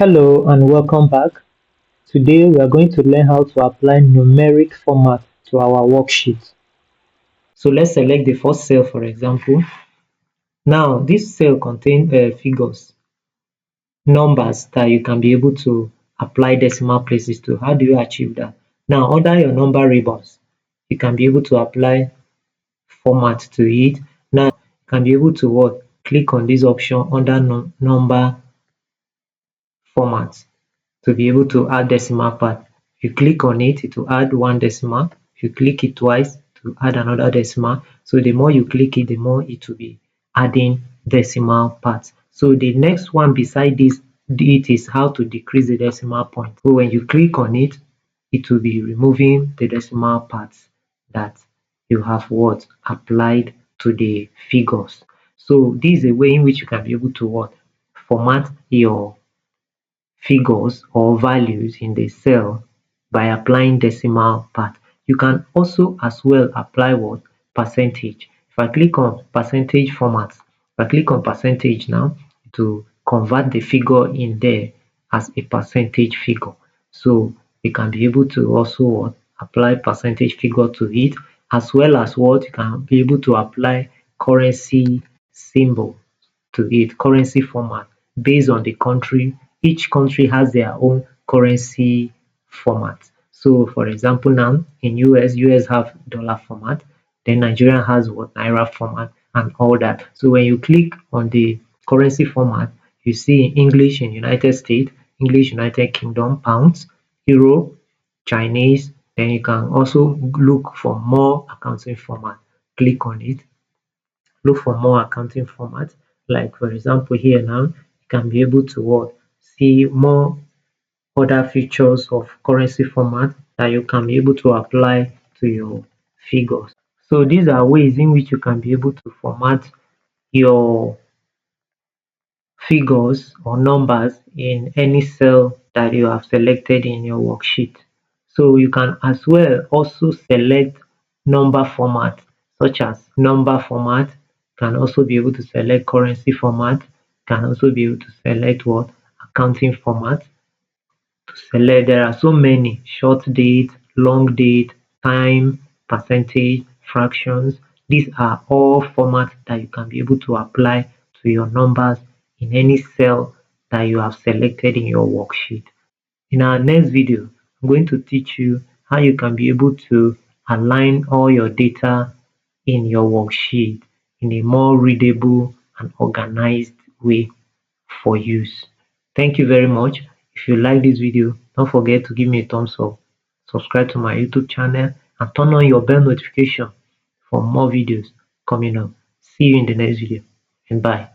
Hello and welcome back. Today we are going to learn how to apply numeric format to our worksheet. So let's select the first cell for example. Now this cell contains figures, numbers that you can be able to apply decimal places to. How do you achieve that? Now under your number ribbons, you can be able to apply format to it. Now you can be able to what? Click on this option under number format to be able to add decimal part. If you click on it, it will add one decimal. If you click it twice, to add another decimal. So the more you click it, the more it will be adding decimal parts. So the next one beside this, it is how to decrease the decimal point. So when you click on it, it will be removing the decimal parts that you have what applied to the figures. So this is a way in which you can be able to what format your figures or values in the cell by applying decimal part. You can also as well apply what? Percentage. If I click on percentage format, if I click on percentage now, to convert the figure in there as a percentage figure. So you can be able to also what? Apply percentage figure to it, as well as what? You can be able to apply currency symbol to it, currency format based on the country. Each country has their own currency format. So for example now in US have dollar format, then Nigeria has what naira format and all that. So when you click on the currency format, you see English in United States, English United Kingdom, pounds, euro, Chinese. Then you can also look for more accounting format. Click on it, look for more accounting formats. Like for example here now, you can be able to what? See more other features of currency format that you can be able to apply to your figures. So these are ways in which you can be able to format your figures or numbers in any cell that you have selected in your worksheet. So you can as well also select number format such as number format, can also be able to select currency format, can also be able to select what? Accounting format. To select, there are so many: short date, long date, time, percentage, fractions. These are all formats that you can be able to apply to your numbers in any cell that you have selected in your worksheet. In our next video, I'm going to teach you how you can be able to align all your data in your worksheet in a more readable and organized way for use. Thank you very much. If you like this video, don't forget to give me a thumbs up, subscribe to my YouTube channel, and turn on your bell notification for more videos coming up. See you in the next video, and bye.